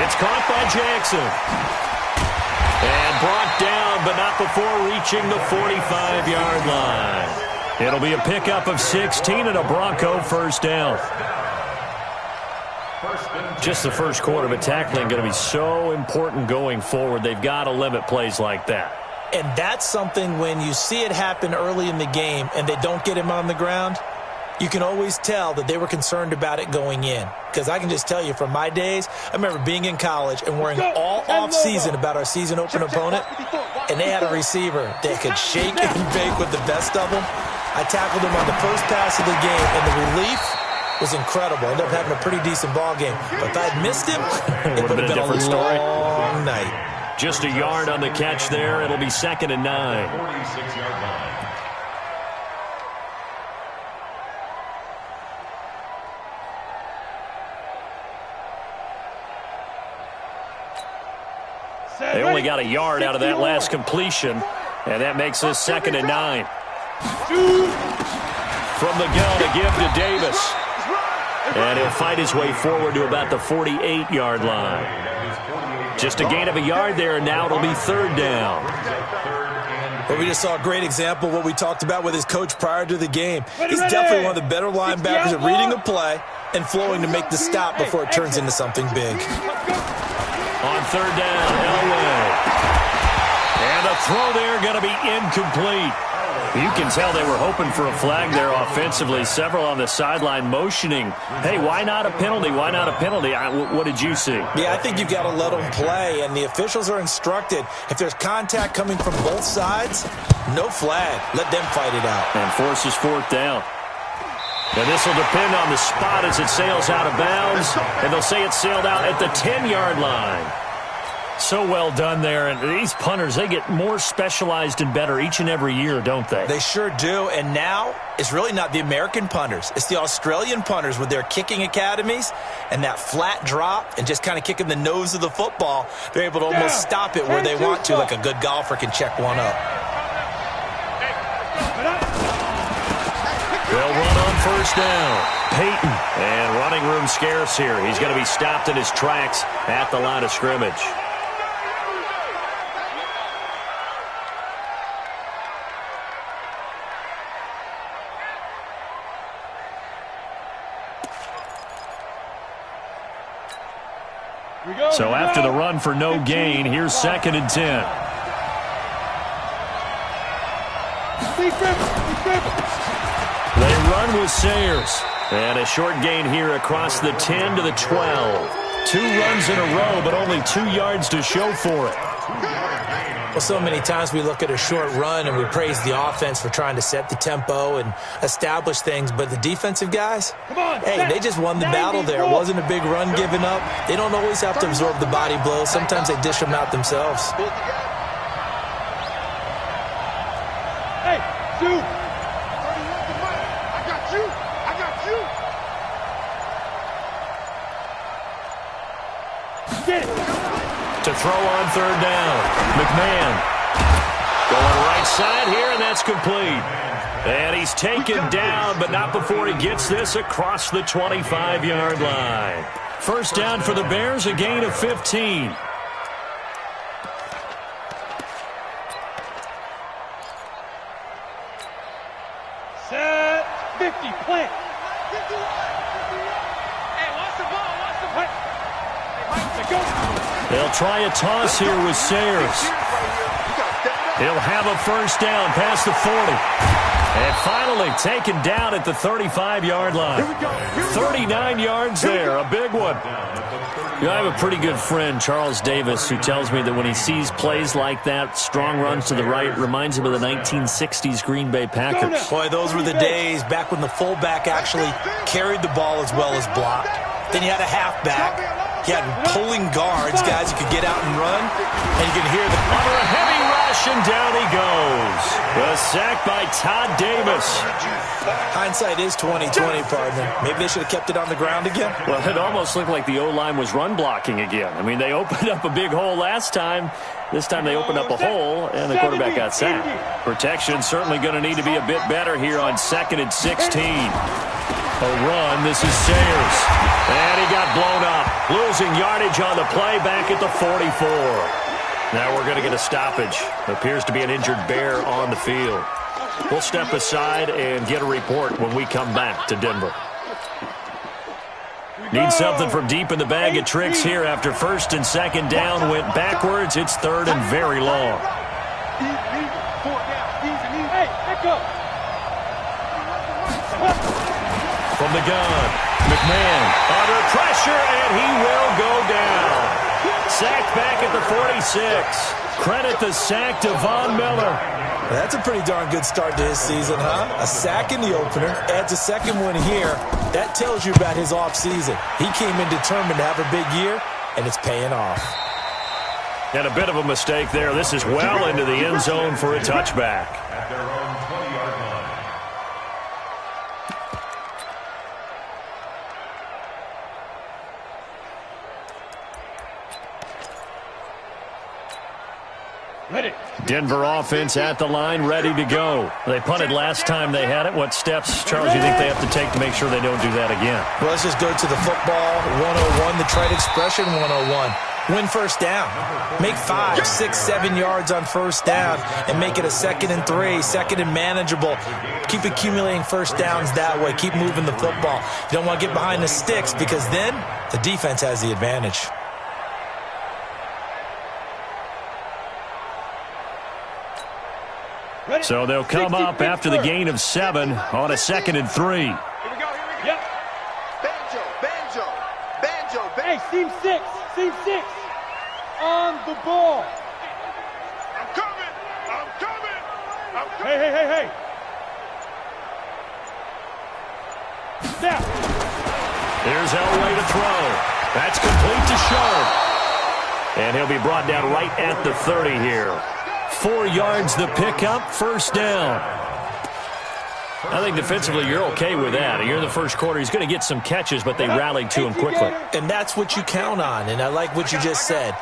It's caught by Jackson. And brought down, but not before reaching the 45-yard line. It'll be a pickup of 16 and a Bronco first down. Just the first quarter, but tackling going to be so important going forward. They've got to limit plays like that. And that's something when you see it happen early in the game and they don't get him on the ground, you can always tell that they were concerned about it going in. Because I can just tell you from my days, I remember being in college and worrying all off-season about our season opener opponent, and they had a receiver that could shake and bake with the best of them. I tackled him on the first pass of the game, and the relief was incredible. Ended up having a pretty decent ball game. But if I had missed him, it would have been a different story. Long night. Just a yard on the catch there. It'll be 2nd and 9. 46-yard line. They only got a yard out of that last completion, and that makes us 2nd and 9. From the gun, a give to Davis. And he'll fight his way forward to about the 48-yard line. Just a gain of a yard there, and now it'll be 3rd down. Well, we just saw a great example of what we talked about with his coach prior to the game. He's definitely one of the better linebackers at reading a play and flowing to make the stop before it turns into something big. On 3rd down, Elway. And the throw there going to be incomplete. You can tell they were hoping for a flag there offensively. Several on the sideline motioning, hey, why not a penalty? Why not a penalty? What did you see? Yeah, I think you've got to let them play, and the officials are instructed. If there's contact coming from both sides, no flag. Let them fight it out. And forces 4th down. And this will depend on the spot as it sails out of bounds, and they'll say it sailed out at the 10-yard line. So well done there, and these punters, they get more specialized and better each and every year, don't they? They sure do, and now it's really not the American punters. It's the Australian punters with their kicking academies and that flat drop and just kind of kicking the nose of the football. They're able to almost stop it where they want to, like a good golfer can check one up. They'll run on 1st down. Peyton, and running room scarce here. He's going to be stopped in his tracks at the line of scrimmage. So after the run for no gain, here's 2nd and 10. They run with Sayers. And a short gain here across the 10 to the 12. 2 runs in a row, but only 2 yards to show for it. Well, so many times we look at a short run and we praise the offense for trying to set the tempo and establish things, but the defensive guys, hey, they just won the battle there. It wasn't a big run given up. They don't always have to absorb the body blows. Sometimes they dish them out themselves. Hey, Sue! I got you! I got you! Get it! To throw on 3rd down. McMahon going right side here, and that's complete. And he's taken down, but not before he gets this across the 25-yard line. First down for the Bears, a gain of 15. Set 50, plant. Hey, watch the ball, watch the play. Hey, Mike, go. They'll try a toss here with Sayers. He'll have a first down past the 40. And finally taken down at the 35-yard line. 39 yards there, a big one. You know, I have a pretty good friend, Charles Davis, who tells me that when he sees plays like that, strong runs to the right, reminds him of the 1960s Green Bay Packers. Boy, those were the days back when the fullback actually carried the ball as well as blocked. Then you had a halfback. You had pulling guards, guys who could get out and run, and you can hear the under a heavy rush, and down he goes. A sack by Todd Davis. Hindsight is 20/20, partner. Maybe they should have kept it on the ground again. Well, it almost looked like the O-line was run blocking again. I mean, they opened up a big hole last time. This time they opened up a hole, and the quarterback got sacked. Protection certainly going to need to be a bit better here on 2nd and 16. A run. This is Sayers. And he got blown up. Losing yardage on the play back at the 44. Now we're going to get a stoppage. Appears to be an injured Bear on the field. We'll step aside and get a report when we come back to Denver. Need something from deep in the bag of tricks here after first and second down went backwards. It's third and very long. From the gun, McMahon under pressure, and he will go down. Sacked back at the 46. Credit the sack to Von Miller. That's a pretty darn good start to his season, huh? A sack in the opener, adds a second one here. That tells you about his offseason. He came in determined to have a big year, and it's paying off. And a bit of a mistake there. This is well into the end zone for a touchback. At their own 20-yard line. Denver offense at the line, ready to go. They punted last time they had it. What steps, Charles, do you think they have to take to make sure they don't do that again? Well, let's just go to the football 101, the trade expression 101. Win first down. Make 5, 6, 7 yards on first down and make it a 2nd and 3, 2nd and manageable. Keep accumulating first downs that way. Keep moving the football. You don't want to get behind the sticks because then the defense has the advantage. So they'll come up after the gain of 7 on a 2nd and 3. Here we go. Yep. Banjo. Hey, seam 6. On the ball. I'm coming. Hey. Snap. Here's Elway to throw. That's complete to Sharp. And he'll be brought down right at the 30 here. 4 yards the pickup, first down. I think defensively you're okay with that. You're in the first quarter. He's going to get some catches, but they rallied to him quickly. And that's what you count on, and I like what you just said.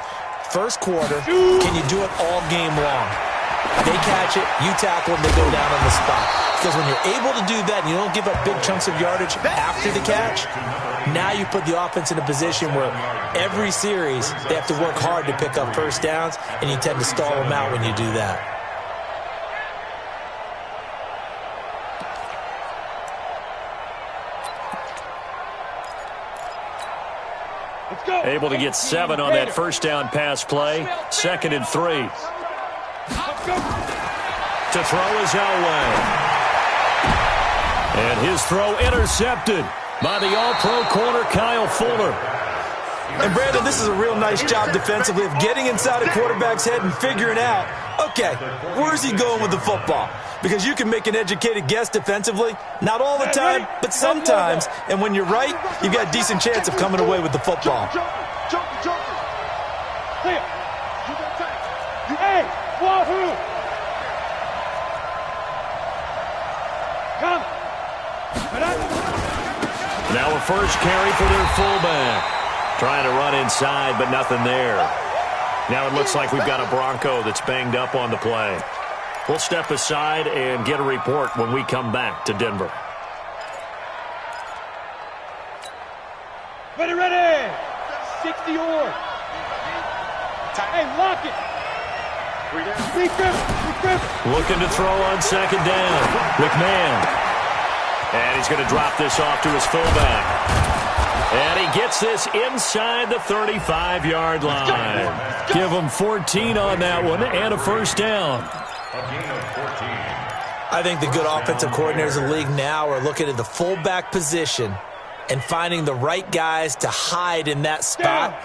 First quarter, can you do it all game long? They catch it, you tackle, and they go down on the spot. Because when you're able to do that and you don't give up big chunks of yardage after the catch, now you put the offense in a position where every series they have to work hard to pick up first downs, and you tend to stall them out when you do that. Able to get 7 on that first down pass play. 2nd and 3. To throw is Elway. And his throw intercepted by the all-pro corner Kyle Fuller. And Brandon, this is a real nice job defensively of getting inside a quarterback's head and figuring out, okay, where's he going with the football? Because you can make an educated guess defensively, not all the time, but sometimes. And when you're right, you've got a decent chance of coming away with the football. Hey, Wahoo! Come. Now a first carry for their fullback. Trying to run inside, but nothing there. Now it looks like we've got a Bronco that's banged up on the play. We'll step aside and get a report when we come back to Denver. Ready. 60 or. Hey, lock it. Looking to throw on second down. McMahon. And he's going to drop this off to his fullback. And he gets this inside the 35-yard line. Give him 14 on that one and a first down. I think the good offensive coordinators in the league now are looking at the fullback position and finding the right guys to hide in that spot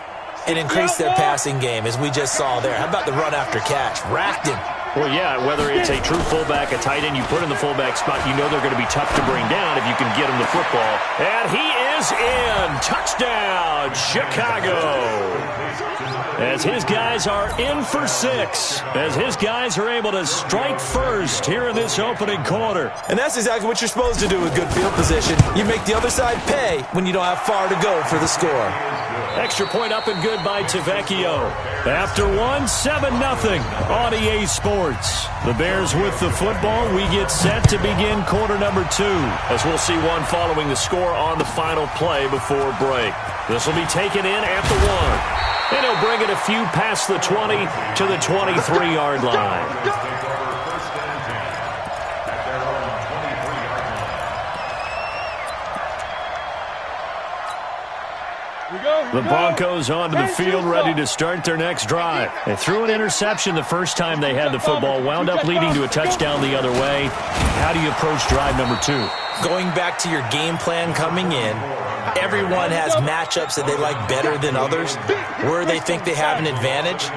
and increase their passing game, as we just saw there. How about the run after catch? Racked him. Well, yeah, whether it's a true fullback, a tight end, you put in the fullback spot, you know they're going to be tough to bring down if you can get him the football. And he is in. Touchdown, Chicago. As his guys are in for 6. As his guys are able to strike first here in this opening quarter. And that's exactly what you're supposed to do with good field position. You make the other side pay when you don't have far to go for the score. Extra point up and good by Tavecchio. After 7-0 on EA Sports. The Bears with the football. We get set to begin quarter number 2, as we'll see one following the score on the final play before break. This will be taken in at the 1. And he'll bring it a few past the 20 to the 23-yard line. The Broncos onto the field, ready to start their next drive. They threw an interception the first time they had the football, wound up leading to a touchdown the other way. How do you approach drive number 2? Going back to your game plan coming in, everyone has matchups that they like better than others, where they think they have an advantage.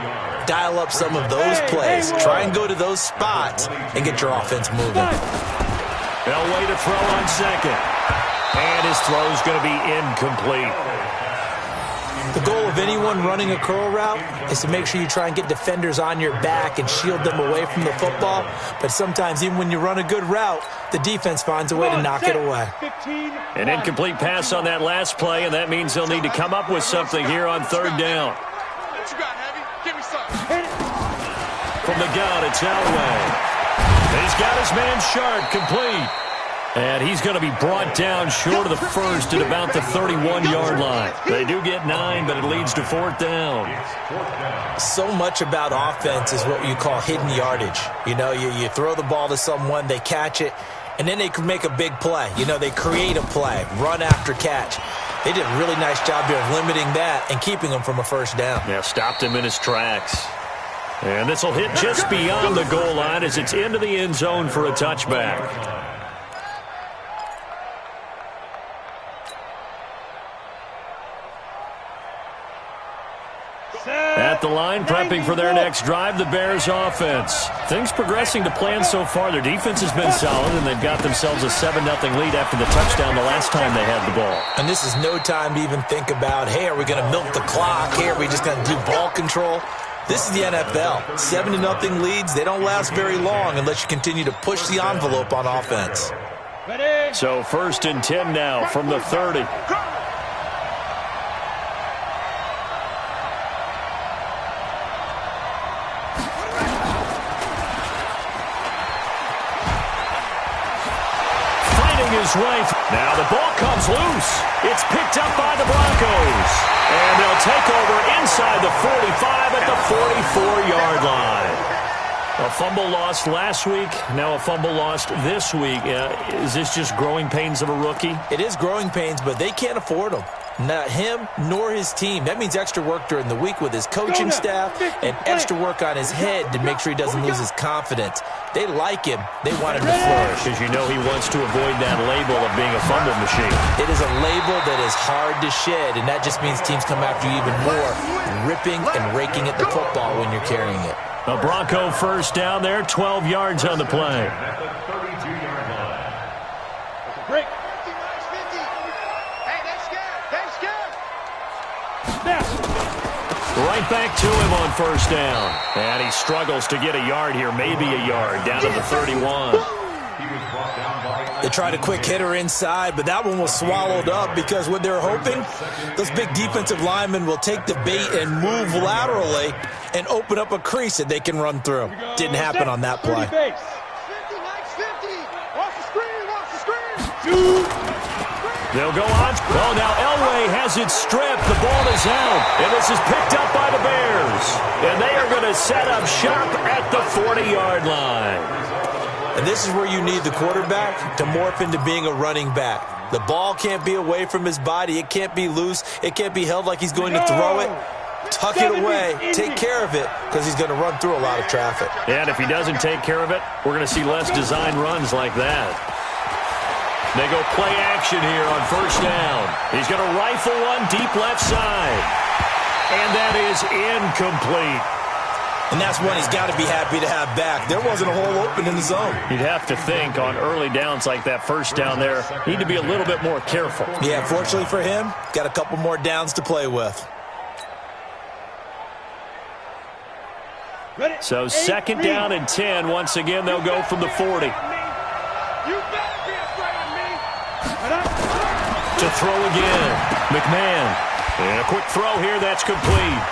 Dial up some of those plays. Try and go to those spots and get your offense moving. Elway to throw on second. And his throw is going to be incomplete. The goal of anyone running a curl route is to make sure you try and get defenders on your back and shield them away from the football. But sometimes, even when you run a good route, the defense finds a way to knock it away. An incomplete pass on that last play, and that means they'll need to come up with something here on third down. What you got, Heavy? Give me something. From the gun, it's Elway. He's got his man Sharp complete. And he's going to be brought down short of the first at about the 31-yard line. They do get 9, but it leads to fourth down. So much about offense is what you call hidden yardage. You know, you throw the ball to someone, they catch it, and then they can make a big play. You know, they create a play, run after catch. They did a really nice job here of limiting that and keeping him from a first down. Yeah, stopped him in his tracks. And this will hit just beyond the goal line as it's into the end zone for a touchback. At the line, prepping for their next drive, the Bears offense. Things progressing to plan so far. Their defense has been solid, and they've got themselves a 7-0 lead after the touchdown the last time they had the ball. And this is no time to even think about, hey, are we going to milk the clock? Hey, are we just going to do ball control? This is the NFL. 7-0 leads, they don't last very long unless you continue to push the envelope on offense. So 1st and 10 now from the 30. His way. Now the ball comes loose. It's picked up by the Broncos. And they'll take over inside the 45 at the 44-yard line. A fumble lost last week, now a fumble lost this week. Is this just growing pains of a rookie? It is growing pains, but they can't afford them. Not him nor his team. That means extra work during the week with his coaching staff and extra work on his head to make sure he doesn't lose his confidence. They like him. They want him to flourish. Because you know he wants to avoid that label of being a fumble machine. It is a label that is hard to shed, and that just means teams come after you even more, ripping and raking at the football when you're carrying it. A Bronco first down there, 12 yards on the play. Break. Right back to him on first down. And he struggles to get a yard here, maybe a yard, down to the 31. They tried a quick hitter inside, but that one was swallowed up because what they're hoping, those big defensive linemen will take the bait and move laterally and open up a crease that they can run through. Didn't happen on that play. 50, Mike's 50. Watch the screen, watch the screen. They'll go on. Well, now Elway has it stripped. The ball is out. And this is picked up by the Bears. And they are going to set up shop at the 40-yard line. And this is where you need the quarterback to morph into being a running back. The ball can't be away from his body. It can't be loose. It can't be held like he's going to throw it. Tuck it away. Take care of it because he's going to run through a lot of traffic. And if he doesn't take care of it, we're going to see less design runs like that. They go play action here on first down. He's going to rifle one deep left side. And that is incomplete. And that's one he's got to be happy to have back. There wasn't a hole open in the zone. You'd have to think on early downs like that first down there, need to be a little bit more careful. Yeah, fortunately for him, got a couple more downs to play with. So 2nd down and 10. Once again, they'll go from the 40. To throw again. McMahon. And a quick throw here. That's complete.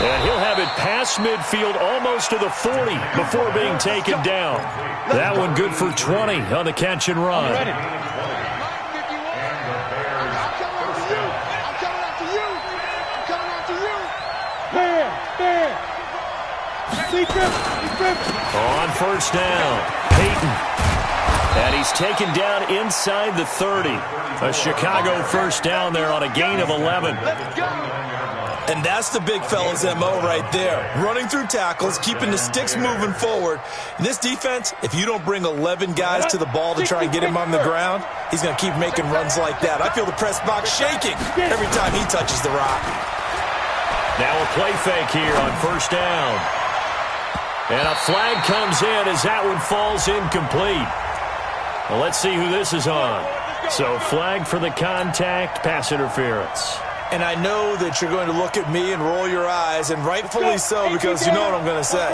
And he'll have it past midfield almost to the 40 before being taken down. That one good for 20 on the catch and run. I'm coming after you. On first down, Peyton. And he's taken down inside the 30. A Chicago first down there on a gain of 11. And that's the big fella's MO right there. Running through tackles, keeping the sticks moving forward. In this defense, if you don't bring 11 guys to the ball to try and get him on the ground, he's going to keep making runs like that. I feel the press box shaking every time he touches the rock. Now a play fake here on first down. And a flag comes in as that one falls incomplete. Well, let's see who this is on. So flag for the contact, pass interference. And I know that you're going to look at me and roll your eyes, and rightfully so, because you know what I'm going to say.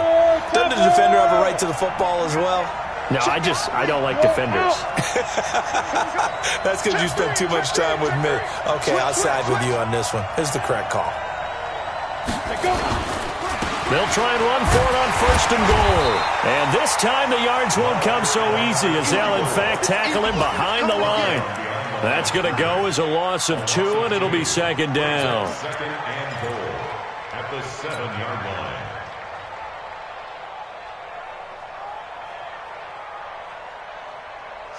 Doesn't the defender have a right to the football as well? No, I don't like defenders. That's because you spend too much time with me. Okay, I'll side with you on this one. Here's the correct call. They'll try and run for it on first and goal. And this time the yards won't come so easy as they'll, in fact, tackle him behind the line. That's going to go as a loss of 2, and it'll be second down. Second and goal at the 7-yard line.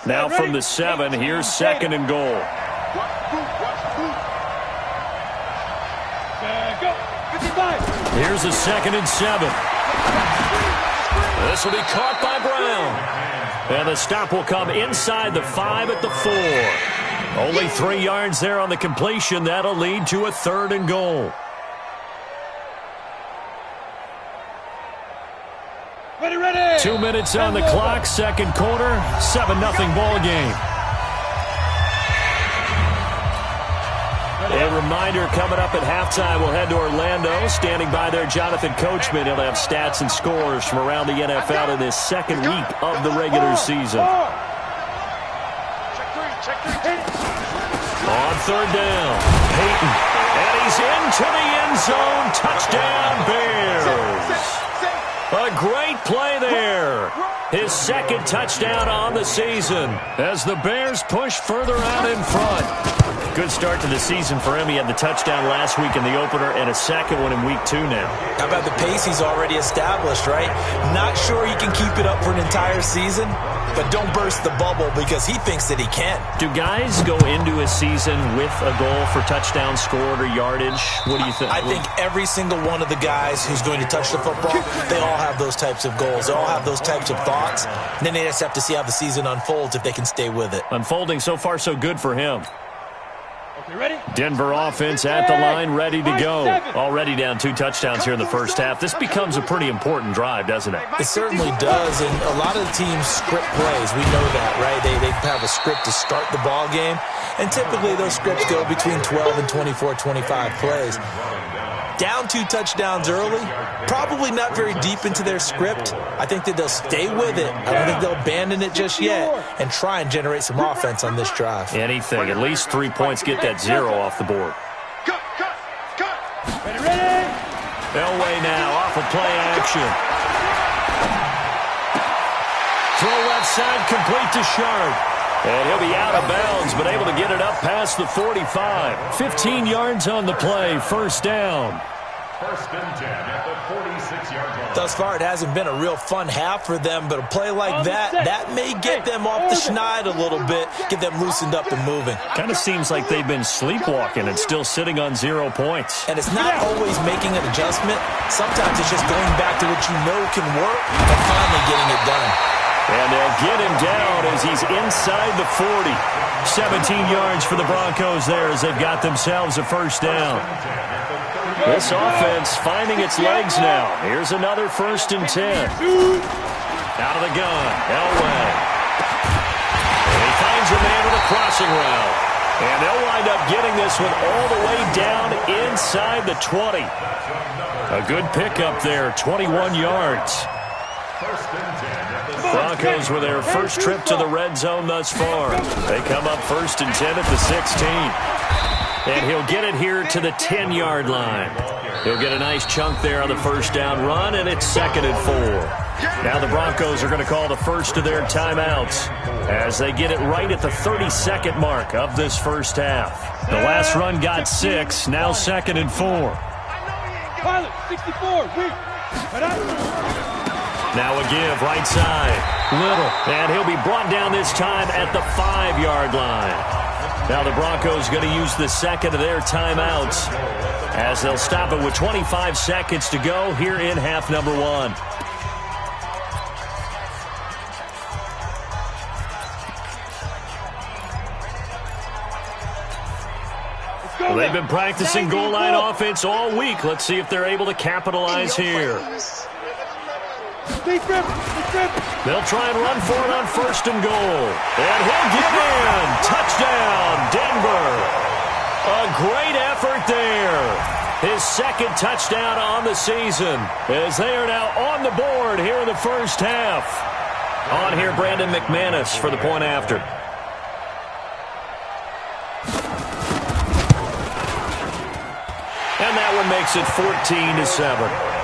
Now from the 7, here's second and goal. Here's a second and 7. This will be caught by Brown. And the stop will come inside the 5 at the 4. Only 3 yards there on the completion. That'll lead to a third and goal. Ready. 2 minutes on the clock, second quarter, 7-0 ball game. A reminder coming up at halftime, we'll head to Orlando. Standing by there, Jonathan Coachman. He'll have stats and scores from around the NFL in this second week of the regular season. On third down, Peyton. And he's into the end zone. Touchdown, Bears. A great play there. His second touchdown on the season as the Bears push further out in front. Good start to the season for him. He had the touchdown last week in the opener and a second one in week 2 now. How about the pace he's already established, right? Not sure he can keep it up for an entire season, but don't burst the bubble because he thinks that he can. Do guys go into a season with a goal for touchdown scored or yardage? What do you think? I think every single one of the guys who's going to touch the football, they all have those types of goals. They all have those types of thoughts. And then they just have to see how the season unfolds if they can stay with it. Unfolding so far so good for him. Ready? Denver offense at the line, ready to go. Already down 2 touchdowns here in the first half. This becomes a pretty important drive, doesn't it? It certainly does, and a lot of the teams script plays. We know that, right? They have a script to start the ball game, and typically those scripts go between 12 and 24, 25 plays. Down 2 touchdowns early, probably not very deep into their script. I think that they'll stay with it. I don't think they'll abandon it just yet and try and generate some offense on this drive. Anything. At least 3 points, get that 0 off the board. Cut. Ready. Elway now off of play action. Throw left side, complete to Sharp. And he'll be out of bounds, but able to get it up past the 45. 15 yards on the play, first down. First and 10 at the 46-yard line. Thus far, it hasn't been a real fun half for them, but a play like that may get them off the schneid a little bit, get them loosened up and moving. Kind of seems like they've been sleepwalking and still sitting on 0 points. And it's not always making an adjustment. Sometimes it's just going back to what you know can work and finally getting it done. And they'll get him down as he's inside the 40. 17 yards for the Broncos there as they've got themselves a first down. This offense finding its legs now. Here's another first and 10. Out of the gun, Elway. And he finds a man with a crossing route. And they'll wind up getting this one all the way down inside the 20. A good pickup there, 21 yards. Broncos with their first trip to the red zone thus far. They come up first and 10 at the 16. And he'll get it here to the 10-yard line. He'll get a nice chunk there on the first down run, and it's second and 4. Now the Broncos are going to call the first of their timeouts as they get it right at the 32nd mark of this first half. The last run got 6, now second and 4. Pilot, 64, Now a give, right side. Little. And he'll be brought down this time at the 5-yard line. Now the Broncos going to use the second of their timeouts as they'll stop it with 25 seconds to go here in half number 1. Well, they've been practicing goal line offense all week. Let's see if they're able to capitalize here. They'll try and run for it on 1st and goal. And he'll get in. Touchdown, Denver. A great effort there. His 2nd touchdown on the season as they are now on the board here in the first half. On here, Brandon McManus for the point after. And that one makes it 14-7.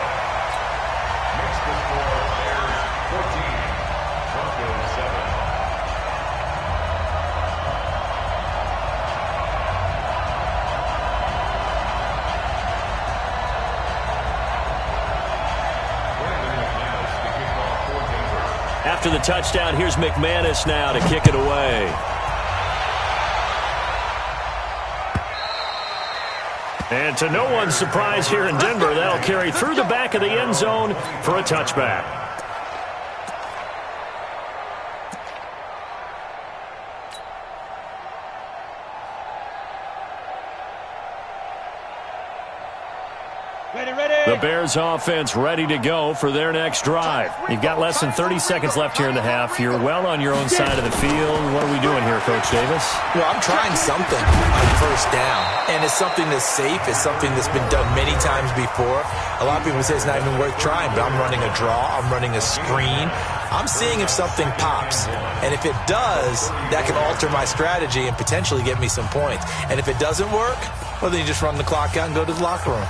After the touchdown, here's McManus now to kick it away. And to no one's surprise here in Denver, that'll carry through the back of the end zone for a touchback. The Bears offense ready to go for their next drive. You've got less than 30 seconds left here in the half. You're well on your own side of the field. What are we doing here, Coach Davis? Well, I'm trying something on 1st down, and it's something that's safe. It's something that's been done many times before. A lot of people say it's not even worth trying, but I'm running a draw. I'm running a screen. I'm seeing if something pops, and if it does, that can alter my strategy and potentially get me some points. And if it doesn't work, well, then you just run the clock out and go to the locker room.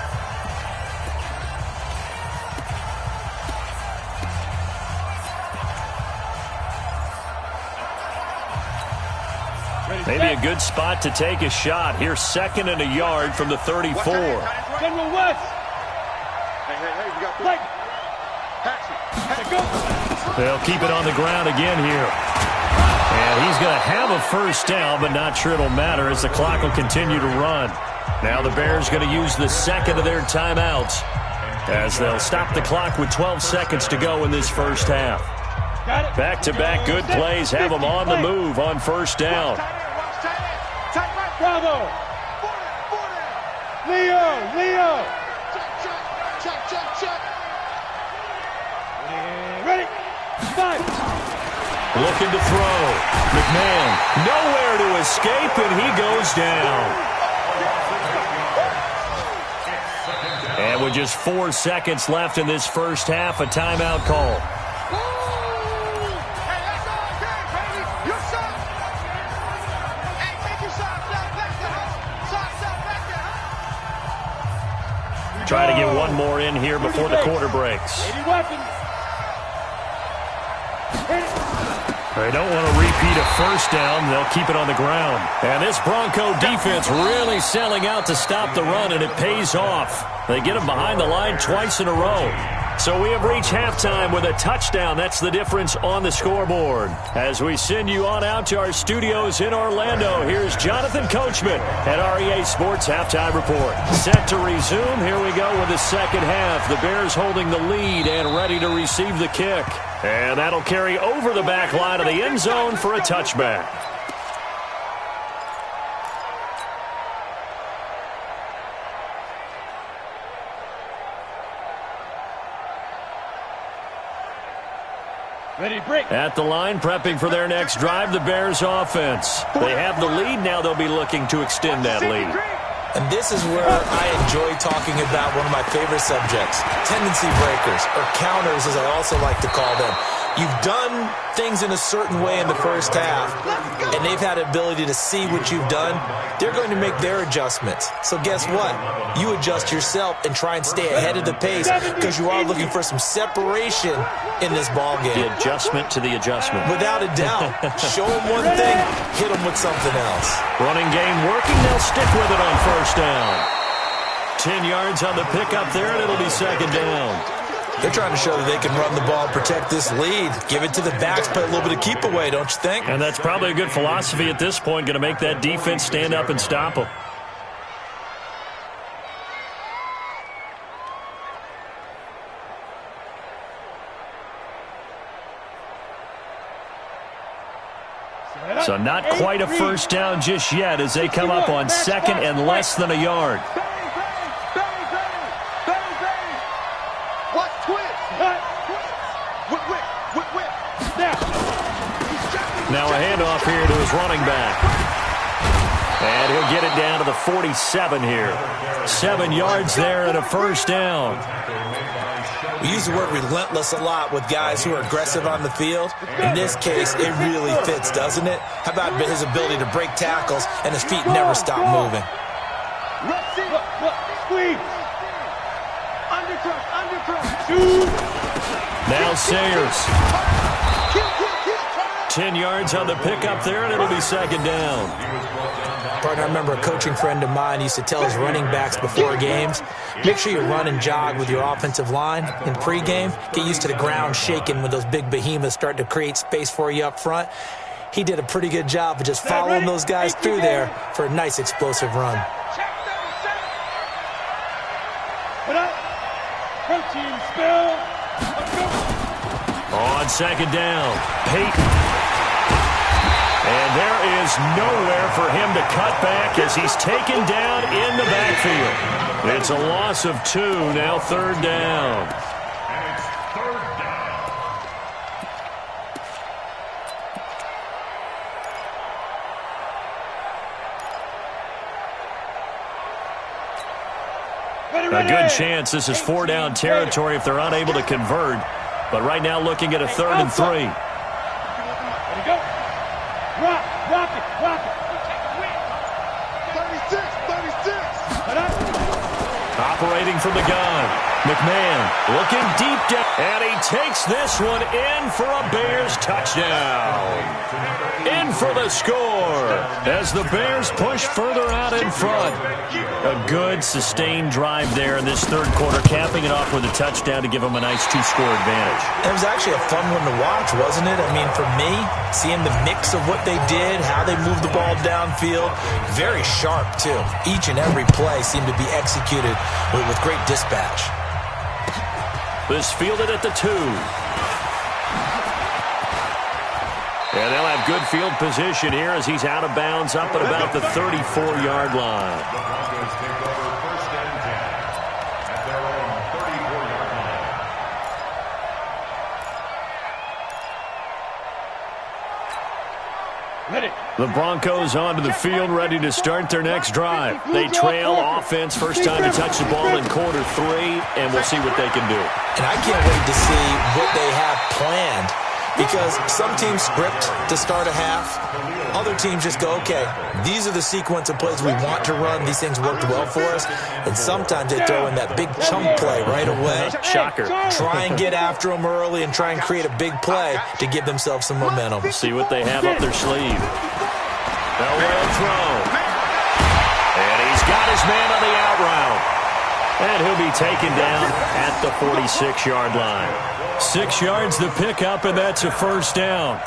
Maybe a good spot to take a shot. Here's 2nd and a yard from the 34. General West. Hey, we got this. They'll keep it on the ground again here. And he's going to have a 1st down, but not sure it'll matter as the clock will continue to run. Now the Bears going to use the 2nd of their timeouts as they'll stop the clock with 12 seconds to go in this first half. Back-to-back good plays have them on the move on 1st down. Bravo. Leo. Check. Ready. 5. Looking to throw. McMahon nowhere to escape, and he goes down. And with just 4 seconds left in this first half, a timeout call. Try to get one more in here before the quarter breaks. They don't want to repeat a 1st down. They'll keep it on the ground. And this Bronco defense really selling out to stop the run, and it pays off. They get them behind the line twice in a row. So we have reached halftime with a touchdown. That's the difference on the scoreboard. As we send you on out to our studios in Orlando, here's Jonathan Coachman at REA Sports Halftime Report. Set to resume. Here we go with the second half. The Bears holding the lead and ready to receive the kick. And that'll carry over the back line of the end zone for a touchback. Ready, break. At the line, prepping for their next drive, the Bears offense. They have the lead. Now they'll be looking to extend that lead. And this is where I enjoy talking about one of my favorite subjects, tendency breakers, or counters as I also like to call them. You've done things in a certain way in the first half, and they've had the ability to see what you've done. They're going to make their adjustments. So guess what? You adjust yourself and try and stay ahead of the pace because you are looking for some separation in this ball game. The adjustment to the adjustment. Without a doubt. Show them one thing, hit them with something else. Running game working. They'll stick with it on 1st down. 10 yards on the pickup there, and it'll be 2nd down. They're trying to show that they can run the ball, protect this lead, give it to the backs, play a little bit of keep away, don't you think? And that's probably a good philosophy at this point, going to make that defense stand up and stop them. So not quite a first down just yet as they come up on second and less than a yard. Now a handoff here to his running back. And he'll get it down to the 47 here. 7 yards there and a first down. We use the word relentless a lot with guys who are aggressive on the field. In this case, it really fits, doesn't it? How about his ability to break tackles and his feet never stop moving? Squeeze. Now Sayers. 10 yards on the pickup there, and it'll be second down. Partner, I remember a coaching friend of mine used to tell his running backs before games, make sure you run and jog with your offensive line in pregame. Get used to the ground shaking when those big behemoths start to create space for you up front. He did a pretty good job of just following those guys through there for a nice explosive run. Protein spill. On second down, Peyton. And there is nowhere for him to cut back as he's taken down in the backfield. It's a loss of 2, now third down. And it's third down. A good chance this is 4-down territory if they're unable to convert. But right now looking at a 3rd and 3. There you go. Rock it. 36. Operating from the gun. McMahon looking deep down. And he takes this one in for a Bears touchdown. In for the score as the Bears push further out in front. A good sustained drive there in this third quarter, capping it off with a touchdown to give them a nice 2-score advantage. It was actually a fun one to watch, wasn't it? I mean, for me, seeing the mix of what they did, how they moved the ball downfield, very sharp too. Each and every play seemed to be executed with great dispatch. This fielded at the 2. And they'll have good field position here as he's out of bounds up at about the 34-yard line. The Broncos take over first and 10 at their own 34-yard line. The Broncos onto the field, ready to start their next drive. They trail offense, first time to touch the ball in quarter 3, and we'll see what they can do. And I can't wait to see what they have planned, because some teams script to start a half. Other teams just go, okay, these are the sequence of plays we want to run. These things worked well for us. And sometimes they throw in that big chunk play right away. Shocker. Try and get after them early and try and create a big play to give themselves some momentum. See what they have up their sleeve. They'll throw. And he's got his man on the out route. And he'll be taken down at the 46-yard line. 6 yards the pickup, and that's a first down.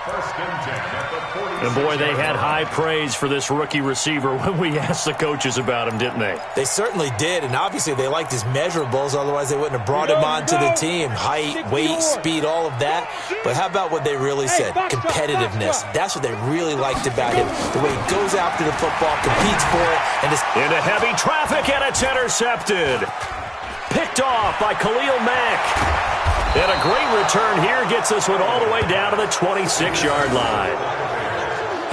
First and 10 at the 46. And boy, they had high praise for this rookie receiver when we asked the coaches about him, didn't they? They certainly did, and obviously they liked his measurables, otherwise they wouldn't have brought him onto the team. Height, weight, speed, all of that. But how about what they really said? Competitiveness. That's what they really liked about him. The way he goes after the football, competes for it, and is into heavy traffic, and it's intercepted. Picked off by Khalil Mack. And a great return here gets this one all the way down to the 26-yard line.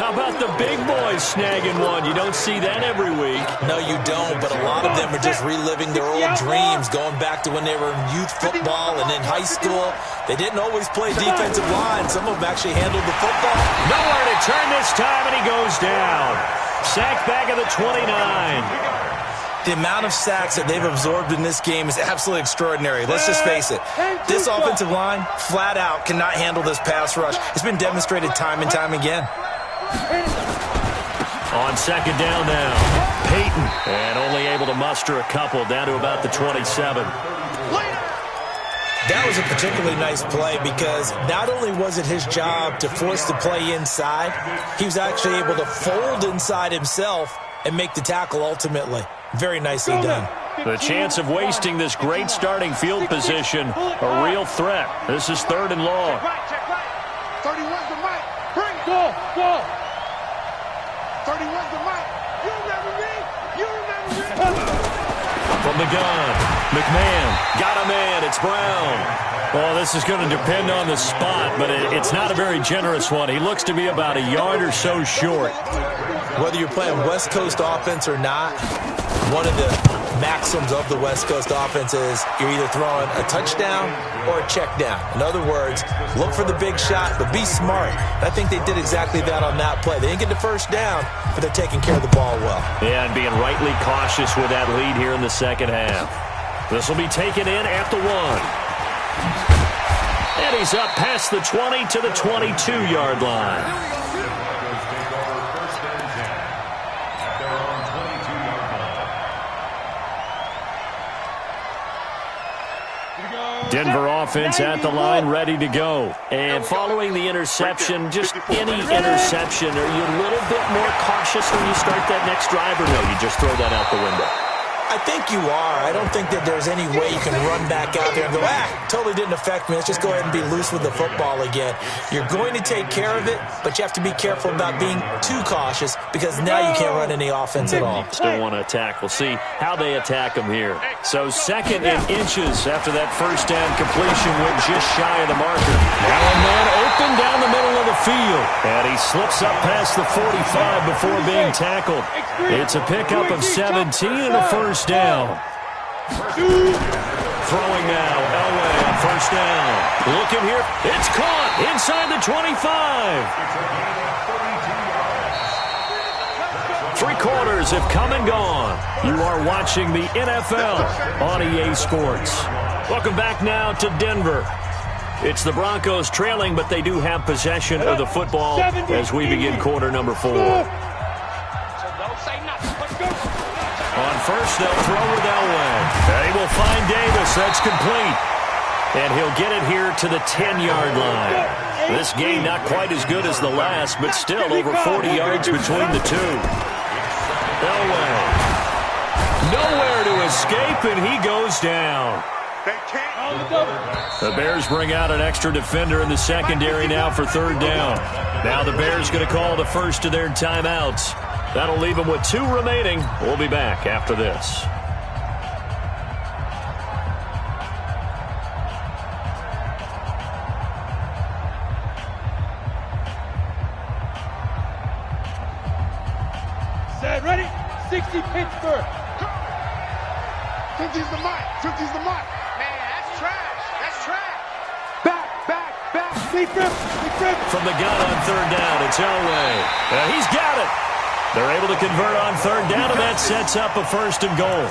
How about the big boys snagging one? You don't see that every week. No, you don't, but a lot of them are just reliving their old dreams, going back to when they were in youth football and in high school. They didn't always play defensive line. Some of them actually handled the football. Nowhere to turn this time, and he goes down. Sacked back at the 29. The amount of sacks that they've absorbed in this game is absolutely extraordinary. Let's just face it. This offensive line, flat out, cannot handle this pass rush. It's been demonstrated time and time again. On second down now, Peyton. And only able to muster a couple, down to about the 27. That was a particularly nice play because not only was it his job to force the play inside, he was actually able to fold inside himself and make the tackle ultimately. Very nicely done. The chance of wasting this great starting field position, a real threat. This is 3rd and long. 31's the mic. Bring it. Go. 31's the mic. You remember me? You remember me? From the gun, McMahon got a man. It's Brown. Well, this is going to depend on the spot, but it's not a very generous one. He looks to be about a yard or so short. Whether you're playing West Coast offense or not, one of the maxims of the West Coast offense is you're either throwing a touchdown or a check down. In other words, look for the big shot, but be smart. I think they did exactly that on that play. They didn't get the first down, but they're taking care of the ball well. Yeah, and being rightly cautious with that lead here in the second half. This will be taken in at the 1. And he's up past the 20 to the 22-yard line. Denver offense at the line, ready to go. And following the interception, just any interception, are you a little bit more cautious when you start that next drive, or no, you just throw that out the window? I think you are. I don't think that there's any way you can run back out there and go, totally didn't affect me. Let's just go ahead and be loose with the football again. You're going to take care of it, but you have to be careful about being too cautious because now you can't run any offense at all. Still want to attack. We'll see how they attack them here. So 2nd and inches after that first down completion went just shy of the marker. Now a man open down the middle of the field. And he slips up past the 45 before being tackled. It's a pickup of 17 and a first down. Throwing now, Elway on first down. Looking here, it's caught inside the 25. 3 quarters have come and gone. You are watching the NFL on EA Sports. Welcome back now to Denver. It's the Broncos trailing, but they do have possession of the football as we begin quarter number 4. On first, they'll throw with Elway. They will find Davis. That's complete. And he'll get it here to the 10-yard line. This game not quite as good as the last, but still over 40 yards between the two. Elway. Nowhere to escape, and he goes down. The Bears bring out an extra defender in the secondary now for 3rd down. Now the Bears going to call the first of their timeouts. That'll leave them with 2 remaining. We'll be back after this. Set, ready? 60 Pittsburgh. 50's the mic. 50's the mic. Man, that's trash. That's trash. Back. Deep rip. From the gun on 3rd down, it's Elway. He's got it. They're able to convert on 3rd down, and that sets up a 1st and goal.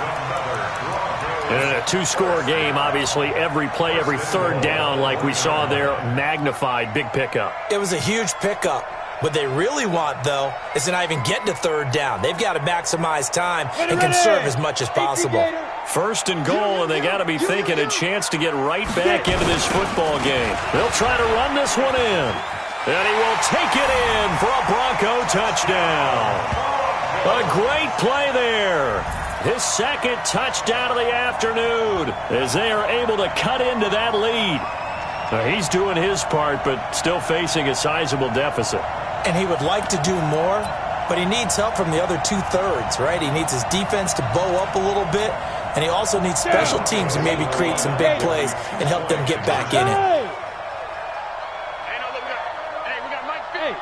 And in a 2-score game, obviously, every play, every 3rd down, like we saw there, magnified, big pickup. It was a huge pickup. What they really want, though, is to not even get to 3rd down. They've got to maximize time and conserve as much as possible. 1st and goal, and they got to be thinking a chance to get right back into this football game. They'll try to run this one in. And he will take it in for a Bronco touchdown. A great play there. His 2nd touchdown of the afternoon as they are able to cut into that lead. He's doing his part, but still facing a sizable deficit. And he would like to do more, but he needs help from the other 2/3, right? He needs his defense to bow up a little bit, and he also needs special teams to maybe create some big plays and help them get back in it.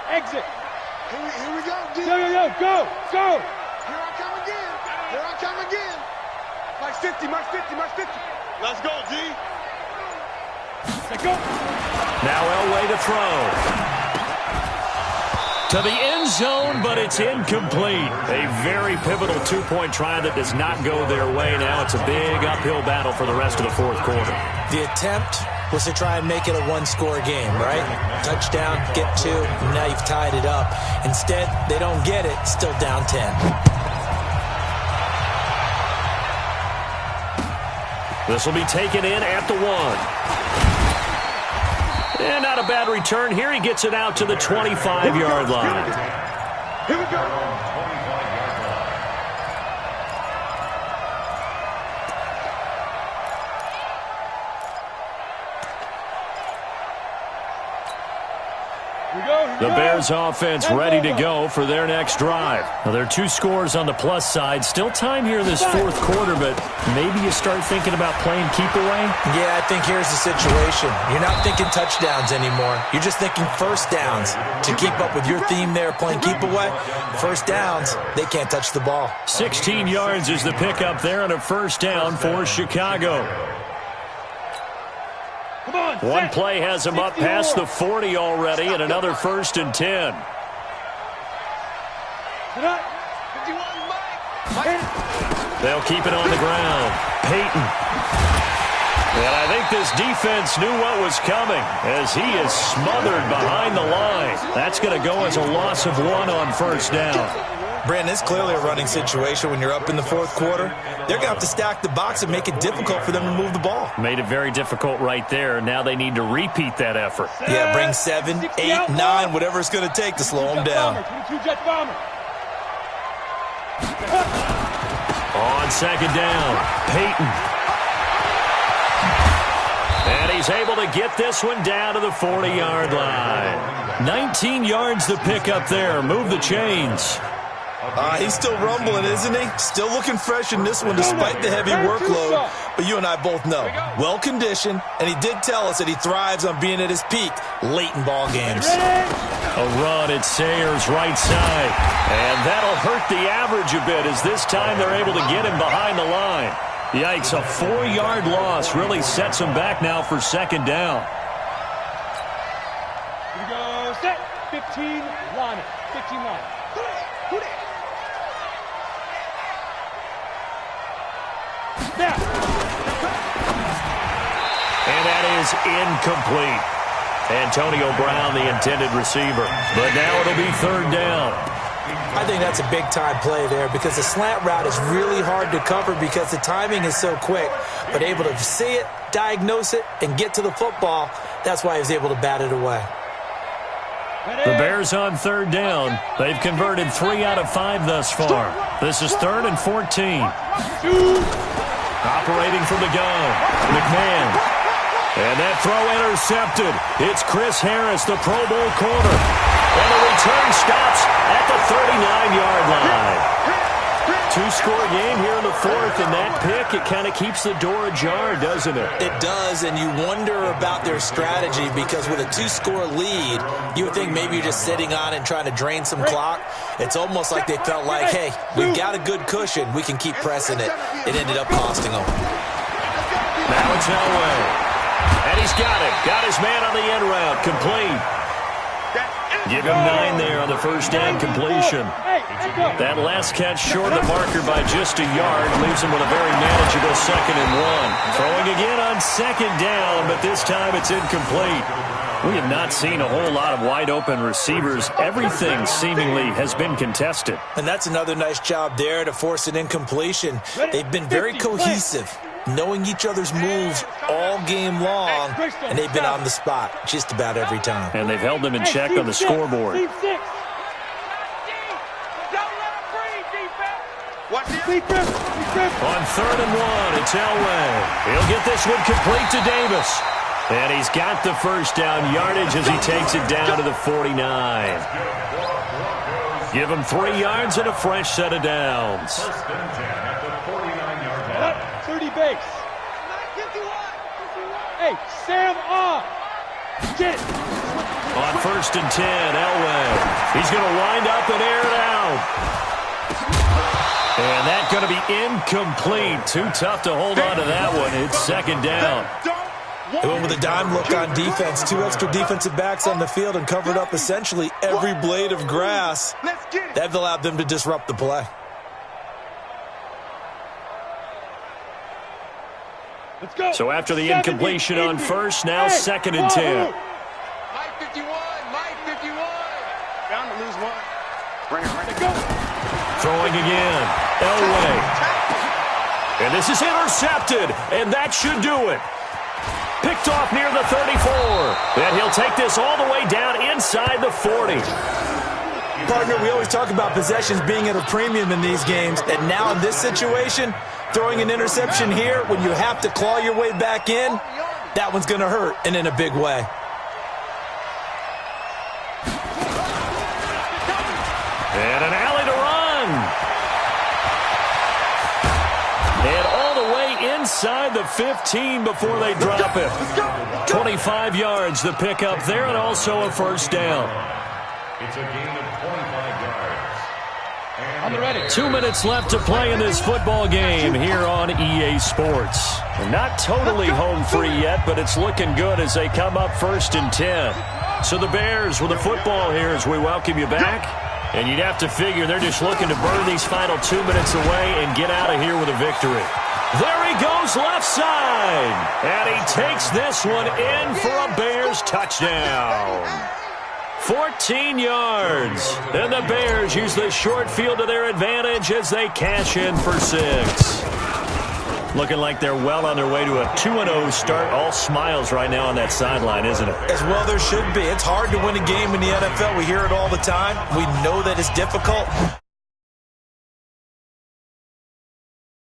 Exit. Here we go, D. Go. Here I come again. March 50. Let's go, D. Go. Now Elway to throw. To the end zone, but it's incomplete. A very pivotal 2-point try that does not go their way. Now it's a big uphill battle for the rest of the 4th quarter. The attempt was to try and make it a 1-score game, right? Touchdown, get 2, and now you've tied it up. Instead, they don't get it, still down 10. This will be taken in at the 1. And not a bad return here. He gets it out to the 25-yard line. Here we go. The Bears offense ready to go for their next drive. Now, there are 2 scores on the plus side. Still time here in this fourth quarter, but maybe you start thinking about playing keep away? Yeah, I think here's the situation. You're not thinking touchdowns anymore. You're just thinking first downs. To keep up with your theme there, playing keep away, first downs, they can't touch the ball. 16 yards is the pickup there on a first down for Chicago. One play has him up past the 40 already, and another 1st and 10. They'll keep it on the ground. Peyton. And I think this defense knew what was coming as he is smothered behind the line. That's going to go as a loss of 1 on first down. Brandon, it's clearly a running situation when you're up in the fourth quarter. They're going to have to stack the box and make it difficult for them to move the ball. Made it very difficult right there. Now they need to repeat that effort. Yeah, bring 7, 8, 9, whatever it's going to take to slow them down. On second down, Peyton. And he's able to get this one down to the 40-yard line. 19 yards to pick up there. Move the chains. He's still rumbling, isn't he? Still looking fresh in this one despite the heavy workload. But you and I both know, well-conditioned, and he did tell us that he thrives on being at his peak late in ball games. A run at Sayers' right side. And that'll hurt the average a bit as this time they're able to get him behind the line. Yikes, a 4-yard loss really sets him back now for second down. Here we go, set, 15, line it, 15 line. And that is incomplete. Antonio Brown, the intended receiver. But now it'll be third down. I think that's a big-time play there because the slant route is really hard to cover because the timing is so quick. But able to see it, diagnose it, and get to the football, that's why he was able to bat it away. The Bears on third down. They've converted 3 out of 5 thus far. This is 3rd and 14. Operating from the gun, McMahon. And that throw intercepted. It's Chris Harris, the Pro Bowl corner. And the return stops at the 39-yard line. 2-score game here in the fourth, and that pick, it kind of keeps the door ajar, doesn't it? It does, and you wonder about their strategy because with a 2-score lead, you would think maybe you're just sitting on it and trying to drain some clock. It's almost like they felt like, hey, we've got a good cushion. We can keep pressing it. It ended up costing them. Now it's Elway. And he's got it. Got his man on the end route. Complete. Give him 9 there on the first down completion. That last catch short of the marker by just a yard leaves him with a very manageable 2nd and 1. Throwing again on second down, but this time it's incomplete. We have not seen a whole lot of wide-open receivers. Everything seemingly has been contested. And that's another nice job there to force an incompletion. They've been very cohesive, knowing each other's moves all game long, and they've been on the spot just about every time. And they've held them in check on the scoreboard. On 3rd and 1, it's Elway. He'll get this one complete to Davis. And he's got the first down yardage as he takes it down to the 49. Give him 3 yards and a fresh set of downs. 30 base. Hey, Sam on. Get it. On 1st and 10, Elway. He's going to wind up and air it out. And that's going to be incomplete. Too tough to hold on to that one. It's second down. They went with a dime look on defense. 2 extra defensive backs on the field and covered up essentially every blade of grass. That allowed them to disrupt the play. Let's go. So after the incompletion on first, now 2nd and 10. Mike 51, Mike 51. Bound to lose one. Bring it, Let's go. Throwing again. Elway. And this is intercepted, and that should do it. Picked off near the 34. And he'll take this all the way down inside the 40. Partner, we always talk about possessions being at a premium in these games. And now in this situation, throwing an interception here when you have to claw your way back in, that one's going to hurt, and in a big way. And an alley to run. And all the way inside the 15 before they drop it. 25 yards the pickup there, and also a first down. It's a gain of 25 yards. On the ready. 2 minutes left to play in this football game here on EA Sports. And not totally home free yet, but it's looking good as they come up 1st and 10. So the Bears with the football here as we welcome you back. And you'd have to figure they're just looking to burn these final 2 minutes away and get out of here with a victory. There he goes left side. And he takes this one in for a Bears touchdown. 14 yards. And the Bears use the short field to their advantage as they cash in for 6. Looking like they're well on their way to a 2-0 start. All smiles right now on that sideline, isn't it? As well there should be. It's hard to win a game in the NFL. We hear it all the time. We know that it's difficult.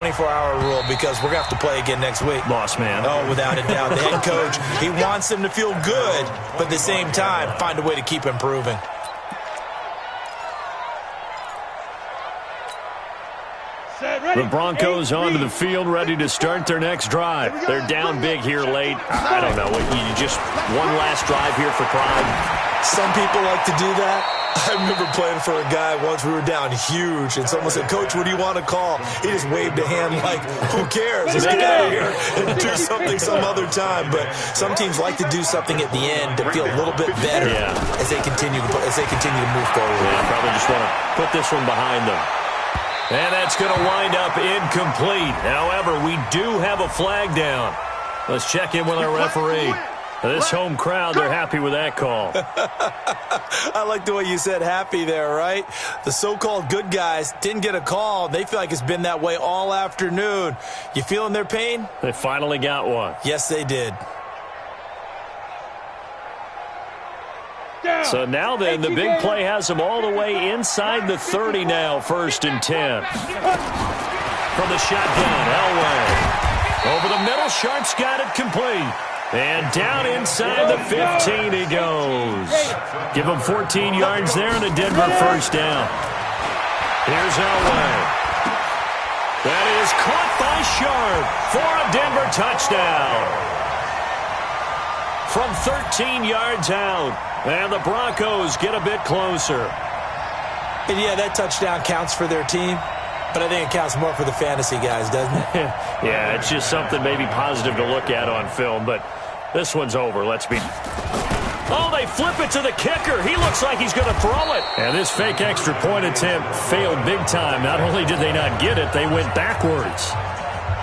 24-hour rule because we're going to have to play again next week. Boss man. Oh, without a doubt. The head coach, he wants them to feel good, but at the same time, find a way to keep improving. The Broncos onto the field, ready to start their next drive. They're down big here late. I don't know. You just one last drive here for pride. Some people like to do that. I remember playing for a guy once. We were down huge, and someone said, "Coach, what do you want to call?" He just waved a hand like, "Who cares? Let's get out of here and do something some other time." But some teams like to do something at the end to feel a little bit better as they continue to move forward. Yeah, probably just want to put this one behind them. And that's going to wind up incomplete. However, we do have a flag down. Let's check in with our referee. This home crowd, they're happy with that call. I like the way you said happy there, right? The so-called good guys didn't get a call. They feel like it's been that way all afternoon. You feeling their pain? They finally got one. Yes, they did. So now then, the big play has them all the way inside the 30 now, 1st and 10. From the shotgun, Elway. Over the middle, Sharp's got it complete. And down inside the 15 he goes. Give him 14 yards there and a Denver first down. Here's Elway. That is caught by Sharp for a Denver touchdown. From 13 yards out. And the Broncos get a bit closer. And yeah, that touchdown counts for their team. But I think it counts more for the fantasy guys, doesn't it? Yeah, it's just something maybe positive to look at on film. But this one's over. Let's be... Oh, they flip it to the kicker. He looks like he's going to throw it. And this fake extra point attempt failed big time. Not only did they not get it, they went backwards.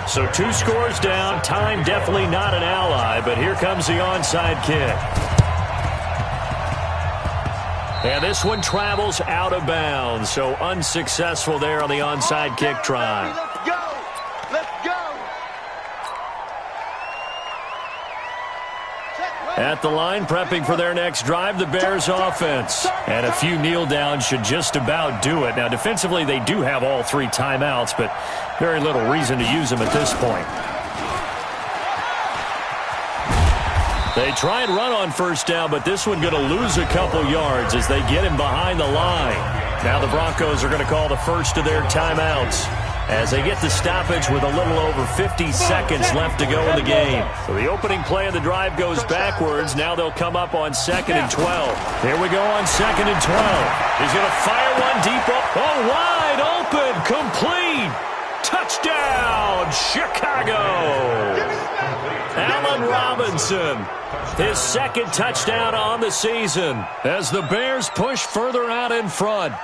So 2 scores down. Time definitely not an ally. But here comes the onside kick. And this one travels out of bounds. So unsuccessful there on the onside kick try. Let's go. Let's go. At the line, prepping for their next drive, the Bears offense. And a few kneel downs should just about do it. Now, defensively, they do have all 3 timeouts, but very little reason to use them at this point. They try and run on first down, but this one going to lose a couple yards as they get him behind the line. Now the Broncos are going to call the first of their timeouts as they get the stoppage with a little over 50 seconds left to go in the game. So the opening play of the drive goes backwards. Now they'll come up on 2nd and 12. Here we go on 2nd and 12. He's going to fire one deep. Oh, wide open, complete. Touchdown, Chicago. Allen Robinson, his 2nd touchdown on the season as the Bears push further out in front.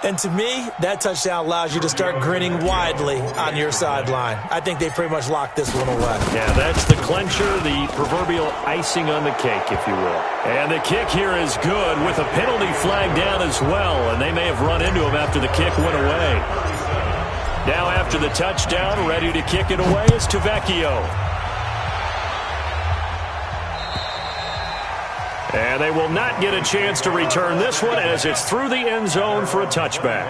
And to me, that touchdown allows you to start grinning widely on your sideline. I think they pretty much locked this one away. Yeah, that's the clincher, the proverbial icing on the cake, if you will. And the kick here is good with a penalty flag down as well, and they may have run into him after the kick went away. Now after the touchdown, ready to kick it away is Tavecchio. And they will not get a chance to return this one as it's through the end zone for a touchback.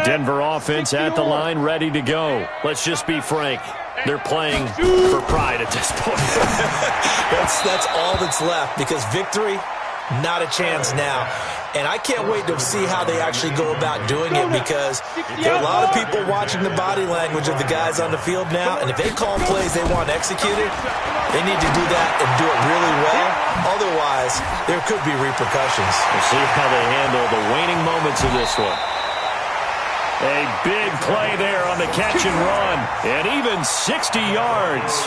Denver offense at the line, ready to go. Let's just be frank. They're playing for pride at this point. That's all that's left, because victory, not a chance now. And I can't wait to see how they actually go about doing it, because there are a lot of people watching the body language of the guys on the field now, and if they call plays they want executed, they need to do that and do it really well. Otherwise, there could be repercussions. We'll see how they handle the waning moments of this one. A big play there on the catch and run, and even 60 yards.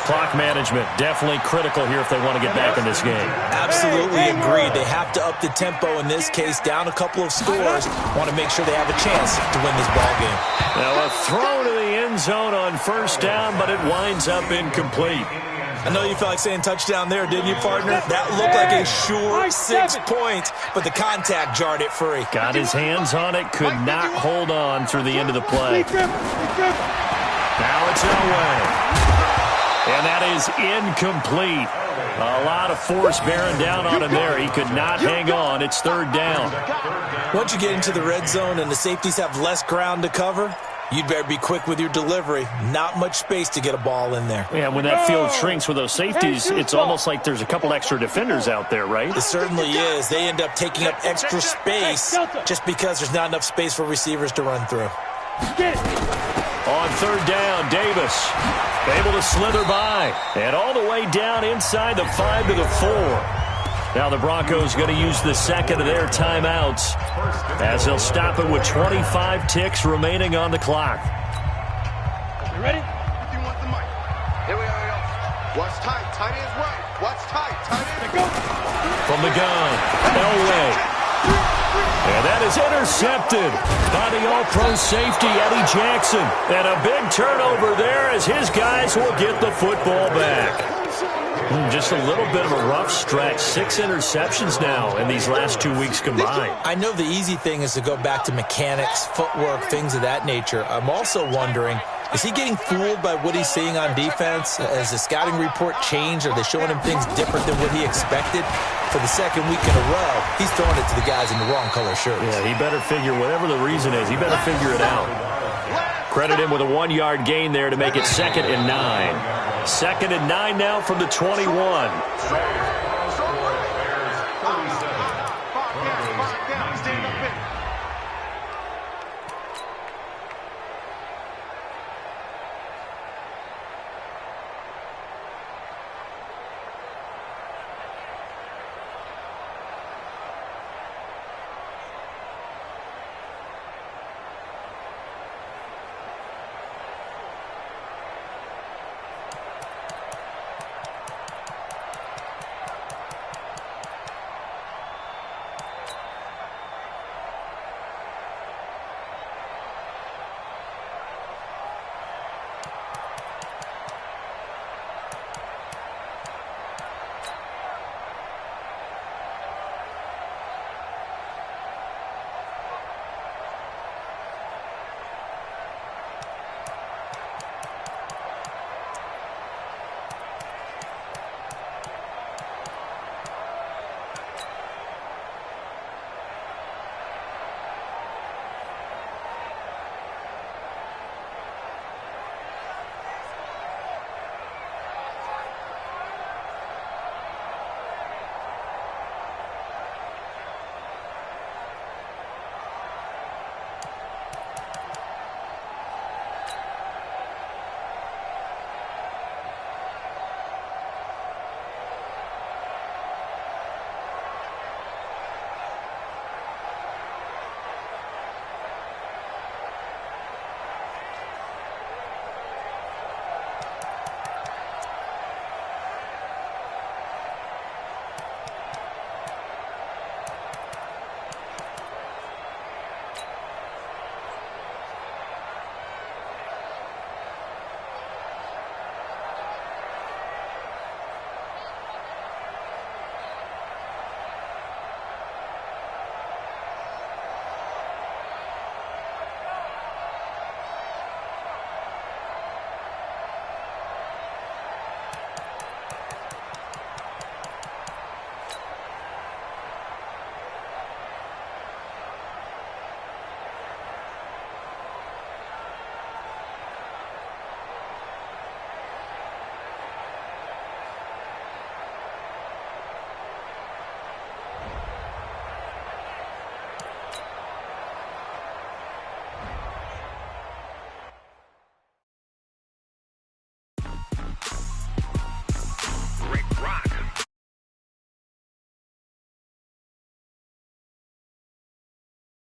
Clock management definitely critical here if they want to get back in this game. Absolutely agreed. They have to up the tempo in this case, down a couple of scores. Want to make sure they have a chance to win this ball game. Now a throw to the end zone on first down, but it winds up incomplete. I know you felt like saying touchdown there, didn't you, partner? That looked like a sure 6 points, but the contact jarred it free. Got his hands on it, could not hold on through the end of the play. Now it's Elway. And that is incomplete. A lot of force bearing down on him there. He could not hang on. It's third down. Once you get into the red zone and the safeties have less ground to cover, you'd better be quick with your delivery. Not much space to get a ball in there. Yeah, when that field shrinks with those safeties, it's almost like there's a couple extra defenders out there, right? It certainly is. They end up taking up extra space just because there's not enough space for receivers to run through. On third down, Davis able to slither by. And all the way down inside the 5 to the 4. Now the Broncos going to use the second of their timeouts as they'll stop it with 25 ticks remaining on the clock. You ready? If you want the mic. Here we are. Watch tight. Tight ends right. Watch tight. Tight ends. Go. From the gun, Elway. And that is intercepted by the all-pro safety, Eddie Jackson. And a big turnover there as his guys will get the football back. Just a little bit of a rough stretch. 6 interceptions now in these last 2 weeks combined. I know the easy thing is to go back to mechanics, footwork, things of that nature. I'm also wondering, is he getting fooled by what he's seeing on defense? Has the scouting report changed? Are they showing him things different than what he expected? For the second week in a row, he's throwing it to the guys in the wrong color shirts. Yeah, he better figure, whatever the reason is, he better figure it out. Credit him with a 1-yard gain there to make it 2nd and 9. 2nd and 9 now from the 21.